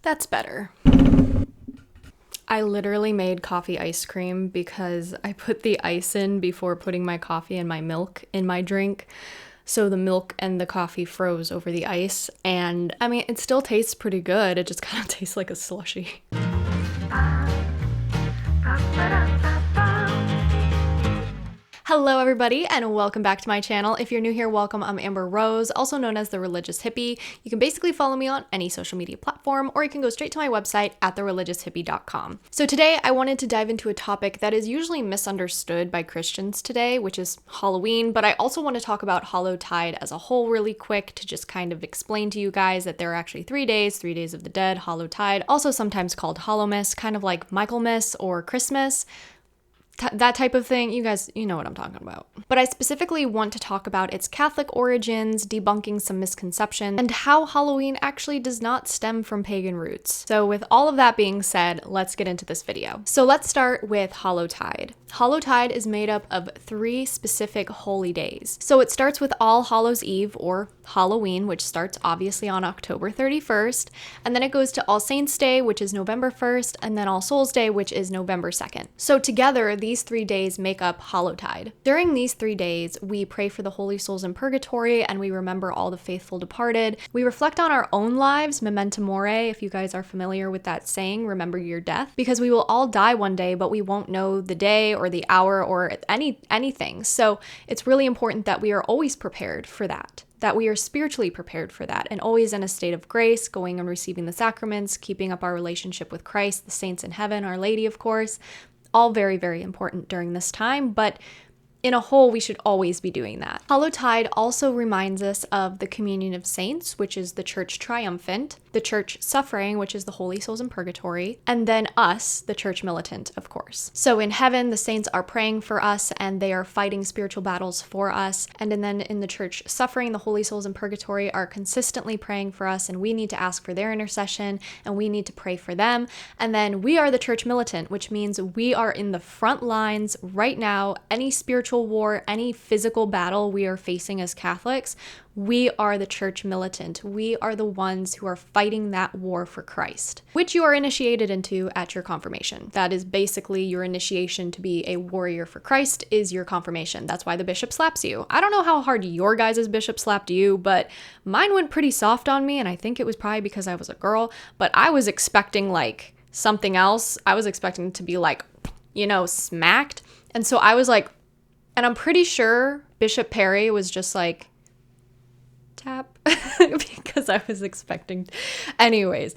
That's better. I literally made coffee ice cream because I put the ice in before putting my coffee and my milk in my drink. So the milk and the coffee froze over the ice. And I mean, it still tastes pretty good. It just kind of tastes like a slushie. Hello everybody and welcome back to my channel. If you're new here, welcome. I'm Amber Rose, also known as the Religious Hippie. You can basically follow me on any social media platform, or you can go straight to my website at thereligioushippie.com. So today I wanted to dive into a topic that is usually misunderstood by Christians today, which is Halloween, but I also want to talk about Hallowtide as a whole really quick to just kind of explain to you guys that there are actually 3 days, 3 days of the dead, Hallowtide, also sometimes called Hallowmas, kind of like Michaelmas or Christmas. That type of thing. You guys, you know what I'm talking about. But I specifically want to talk about its Catholic origins, debunking some misconceptions, and how Halloween actually does not stem from pagan roots. So with all of that being said, let's get into this video. So let's start with Hallowtide. Hallowtide is made up of 3 specific holy days. So it starts with All Hallows Eve, or Halloween, which starts obviously on October 31st, and then it goes to All Saints Day, which is November 1st, and then All Souls Day, which is November 2nd. So together, these 3 days make up Hallowtide. During these 3 days, we pray for the holy souls in purgatory, and we remember all the faithful departed. We reflect on our own lives, memento mori, if you guys are familiar with that saying, remember your death, because we will all die one day, but we won't know the day or the hour or anything. So it's really important that we are always prepared for that we are spiritually prepared for that, and always in a state of grace, going and receiving the sacraments, keeping up our relationship with Christ, the saints in heaven, Our Lady, of course. All very, very important during this time, but in a whole, we should always be doing that. Hallowtide also reminds us of the communion of saints, which is the church triumphant, the church suffering, which is the holy souls in purgatory, and then us, the church militant, of course. So in heaven, the saints are praying for us and they are fighting spiritual battles for us. And then in the church suffering, the holy souls in purgatory are consistently praying for us, and we need to ask for their intercession and we need to pray for them. And then we are the church militant, which means we are in the front lines right now. Any spiritual war, any physical battle we are facing as Catholics, we are the church militant. We are the ones who are fighting that war for Christ, which you are initiated into at your confirmation. That is basically your initiation to be a warrior for Christ, is your confirmation. That's why the bishop slaps you. I don't know how hard your guys' bishop slapped you, but mine went pretty soft on me, and I think it was probably because I was a girl, but I was expecting like something else. I was expecting to be like, smacked. And so I was like, and I'm pretty sure Bishop Perry was just like, tap, because I was expecting. Anyways,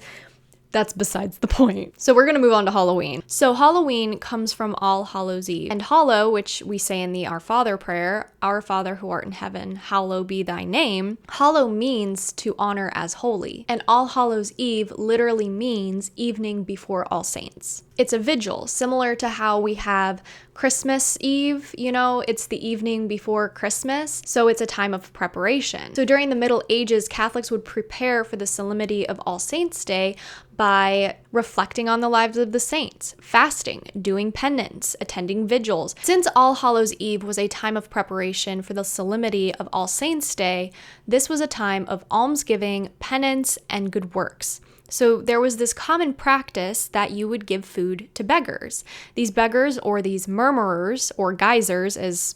that's besides the point. So we're going to move on to Halloween. So Halloween comes from All Hallows Eve. And hallow, which we say in the Our Father prayer, Our Father who art in heaven, hallowed be thy name. Hallow means to honor as holy. And All Hallows Eve literally means evening before All Saints. It's a vigil, similar to how we have Christmas Eve, it's the evening before Christmas, so it's a time of preparation. So during the Middle Ages, Catholics would prepare for the solemnity of All Saints' Day by reflecting on the lives of the saints, fasting, doing penance, attending vigils. Since All Hallows Eve was a time of preparation for the solemnity of All Saints' Day, this was a time of almsgiving, penance, and good works. So there was this common practice that you would give food to beggars. These beggars, or these murmurers, or geysers, as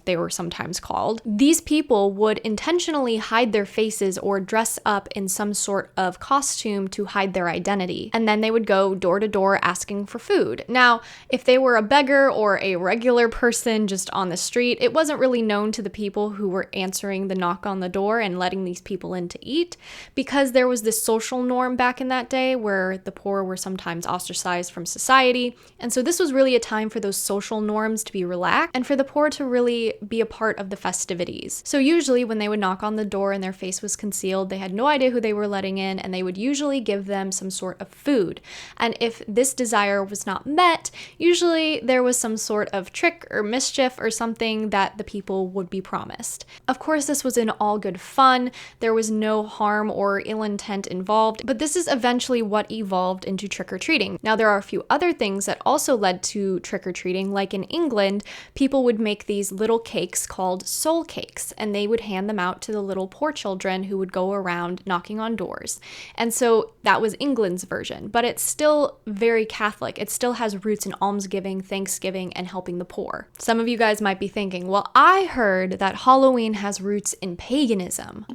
they were sometimes called, these people would intentionally hide their faces or dress up in some sort of costume to hide their identity. And then they would go door to door asking for food. Now, if they were a beggar or a regular person just on the street, it wasn't really known to the people who were answering the knock on the door and letting these people in to eat, because there was this social norm back in that day where the poor were sometimes ostracized from society. And so this was really a time for those social norms to be relaxed and for the poor to really be a part of the festivities. So usually when they would knock on the door and their face was concealed, they had no idea who they were letting in, and they would usually give them some sort of food. And if this desire was not met, usually there was some sort of trick or mischief or something that the people would be promised. Of course, this was in all good fun. There was no harm or ill intent involved, but this is is eventually what evolved into trick-or-treating. Now, there are a few other things that also led to trick-or-treating, like in England, people would make these little cakes called soul cakes, and they would hand them out to the little poor children who would go around knocking on doors. And so that was England's version, but it's still very Catholic. It still has roots in almsgiving, thanksgiving, and helping the poor. Some of you guys might be thinking, well, I heard that Halloween has roots in paganism.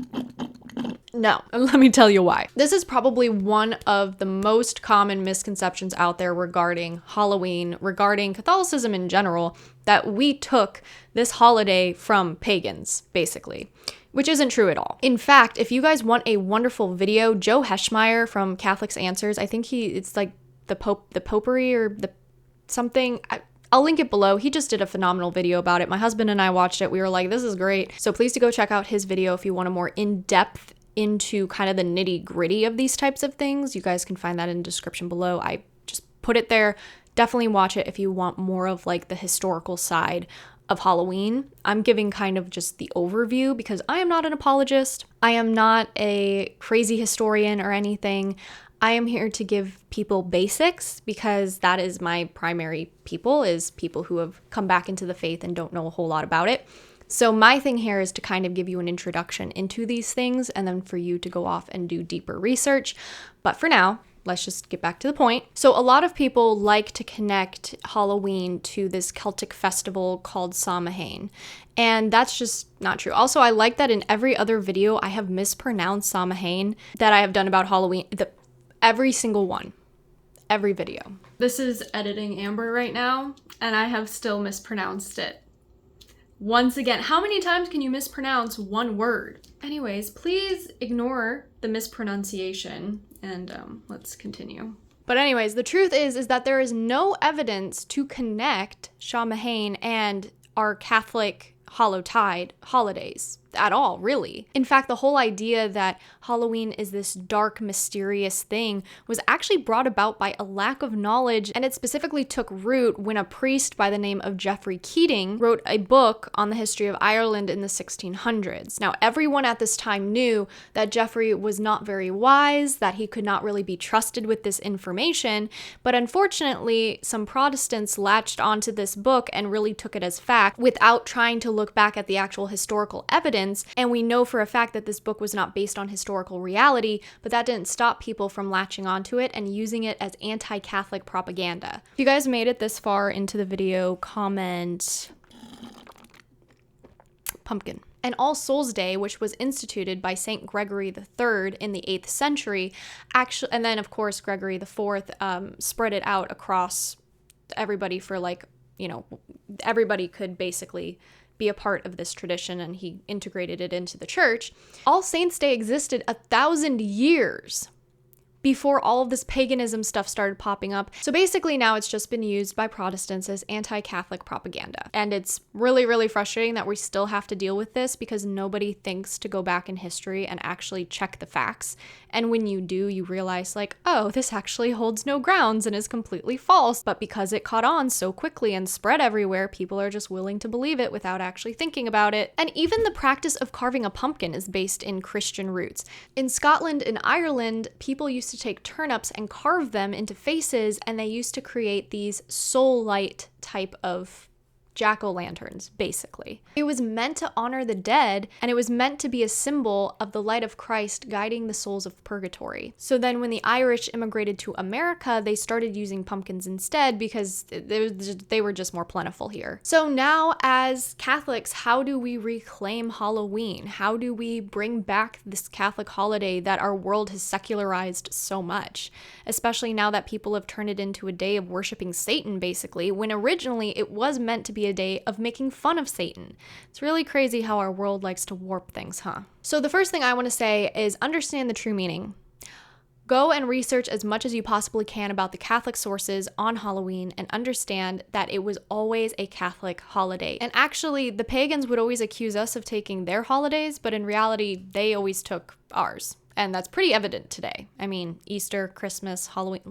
No, and let me tell you why. This is probably one of the most common misconceptions out there regarding Halloween, regarding Catholicism in general, that we took this holiday from pagans, basically, which isn't true at all. In fact, if you guys want a wonderful video, Joe Heschmeyer from Catholics Answers, I think it's like the Popery or the something. I'll link it below. He just did a phenomenal video about it. My husband and I watched it. We were like, this is great. So please do go check out his video if you want a more in-depth into kind of the nitty-gritty of these types of things. You guys can find that in the description below. I just put it there. Definitely watch it if you want more of like the historical side of Halloween. I'm giving kind of just the overview because I am not an apologist. I am not a crazy historian or anything. I am here to give people basics because that is my primary people, is people who have come back into the faith and don't know a whole lot about it. So my thing here is to kind of give you an introduction into these things and then for you to go off and do deeper research. But for now, let's just get back to the point. So a lot of people like to connect Halloween to this Celtic festival called Samhain, and that's just not true. Also, I like that in every other video I have mispronounced Samhain that I have done about Halloween, every single one, every video. This is editing Amber right now, and I have still mispronounced it. Once again, how many times can you mispronounce one word? Anyways, please ignore the mispronunciation and let's continue. But anyways, the truth is that there is no evidence to connect Samhain and our Catholic Hallowtide holidays at all, really. In fact, the whole idea that Halloween is this dark, mysterious thing was actually brought about by a lack of knowledge, and it specifically took root when a priest by the name of Geoffrey Keating wrote a book on the history of Ireland in the 1600s. Now, everyone at this time knew that Geoffrey was not very wise, that he could not really be trusted with this information, but unfortunately, some Protestants latched onto this book and really took it as fact without trying to look back at the actual historical evidence. And we know for a fact that this book was not based on historical reality, but that didn't stop people from latching onto it and using it as anti-Catholic propaganda. If you guys made it this far into the video, comment pumpkin. And All Souls Day, which was instituted by Saint Gregory III in the 8th century, actually, and then of course Gregory IV spread it out across everybody for everybody could basically be a part of this tradition, and he integrated it into the church. All Saints Day existed 1,000 years before all of this paganism stuff started popping up. So basically now it's just been used by Protestants as anti-Catholic propaganda. And it's really, really frustrating that we still have to deal with this because nobody thinks to go back in history and actually check the facts. And when you do, you realize like, oh, this actually holds no grounds and is completely false. But because it caught on so quickly and spread everywhere, people are just willing to believe it without actually thinking about it. And even the practice of carving a pumpkin is based in Christian roots. In Scotland and Ireland, people used to take turnips and carve them into faces, and they used to create these soul light type of jack-o'-lanterns, basically. It was meant to honor the dead, and it was meant to be a symbol of the light of Christ guiding the souls of purgatory. So then when the Irish immigrated to America, they started using pumpkins instead because they were just more plentiful here. So now as Catholics, how do we reclaim Halloween? How do we bring back this Catholic holiday that our world has secularized so much? Especially now that people have turned it into a day of worshiping Satan, basically, when originally it was meant to be a day of making fun of Satan. It's really crazy how our world likes to warp things, huh? So the first thing I want to say is understand the true meaning. Go and research as much as you possibly can about the Catholic sources on Halloween and understand that it was always a Catholic holiday. And actually, the pagans would always accuse us of taking their holidays, but in reality, they always took ours. And that's pretty evident today. I mean, Easter, Christmas, Halloween,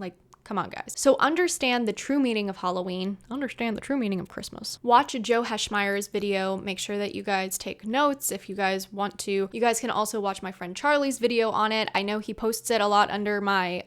Come on, guys. So understand the true meaning of Halloween. Understand the true meaning of Christmas. Watch Joe Heschmeyer's video. Make sure that you guys take notes if you guys want to. You guys can also watch my friend Charlie's video on it. I know he posts it a lot under my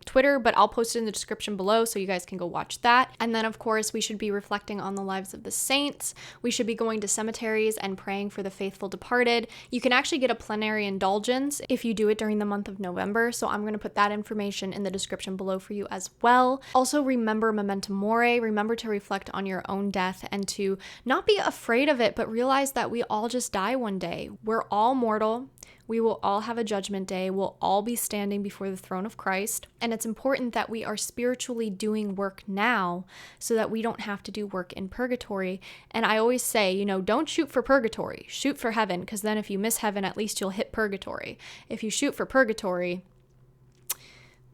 Twitter, but I'll post it in the description below so you guys can go watch that. And then, of course, we should be reflecting on the lives of the saints. We should be going to cemeteries and praying for the faithful departed. You can actually get a Plenary Indulgence if you do it during the month of November, so I'm going to put that information in the description below for you as well. Also, remember memento mori. Remember to reflect on your own death and to not be afraid of it, but realize that we all just die one day. We're all mortal. We will all have a judgment day. We'll all be standing before the throne of Christ. And it's important that we are spiritually doing work now so that we don't have to do work in purgatory. And I always say, you know, don't shoot for purgatory. Shoot for heaven, because then if you miss heaven, at least you'll hit purgatory. If you shoot for purgatory,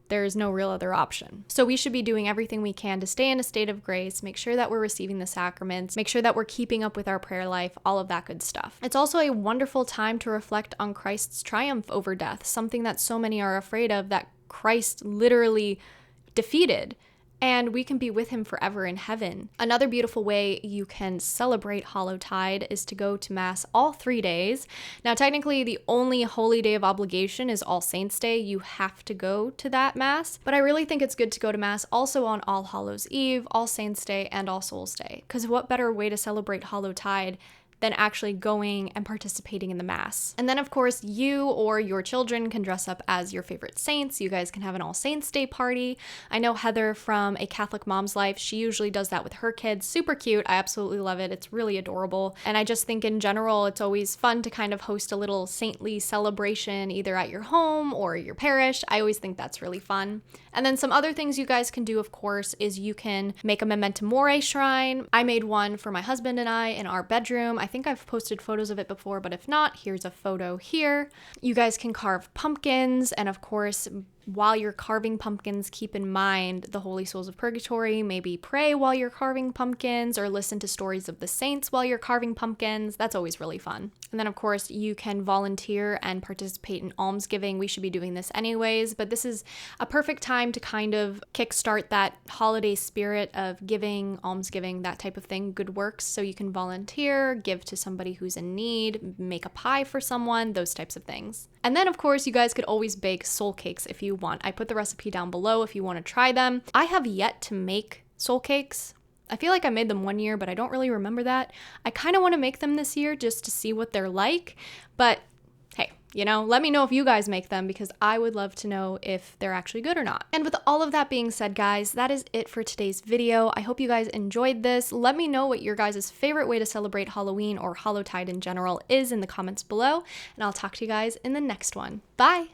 there is no real other option. So we should be doing everything we can to stay in a state of grace, make sure that we're receiving the sacraments, make sure that we're keeping up with our prayer life, all of that good stuff. It's also a wonderful time to reflect on Christ's triumph over death, something that so many are afraid of, that Christ literally defeated. And we can be with him forever in heaven. Another beautiful way you can celebrate Hallowtide is to go to Mass all 3 days. Now, technically, the only holy day of obligation is All Saints' Day. You have to go to that Mass. But I really think it's good to go to Mass also on All Hallows' Eve, All Saints' Day, and All Souls' Day. Because what better way to celebrate Hallowtide than actually going and participating in the Mass. And then, of course, you or your children can dress up as your favorite saints. You guys can have an All Saints Day party. I know Heather from A Catholic Mom's Life, she usually does that with her kids. Super cute. I absolutely love it. It's really adorable. And I just think in general, it's always fun to kind of host a little saintly celebration either at your home or your parish. I always think that's really fun. And then some other things you guys can do, of course, is you can make a memento mori shrine. I made one for my husband and I in our bedroom. I think I've posted photos of it before, but if not, here's a photo here. You guys can carve pumpkins, and of course, while you're carving pumpkins, keep in mind the holy souls of purgatory. Maybe pray while you're carving pumpkins or listen to stories of the saints while you're carving pumpkins. That's always really fun. And then, of course, you can volunteer and participate in almsgiving. We should be doing this anyways, but this is a perfect time to kind of kickstart that holiday spirit of giving, almsgiving, that type of thing, good works. So you can volunteer, give to somebody who's in need, make a pie for someone, those types of things. And then, of course, you guys could always bake soul cakes if you want. I put the recipe down below if you want to try them. I have yet to make soul cakes. I feel like I made them one year, but I don't really remember that. I kind of want to make them this year just to see what they're like. But hey, you know, let me know if you guys make them, because I would love to know if they're actually good or not. And with all of that being said, guys, that is it for today's video. I hope you guys enjoyed this. Let me know what your guys' favorite way to celebrate Halloween or Hallowtide in general is in the comments below, and I'll talk to you guys in the next one. Bye!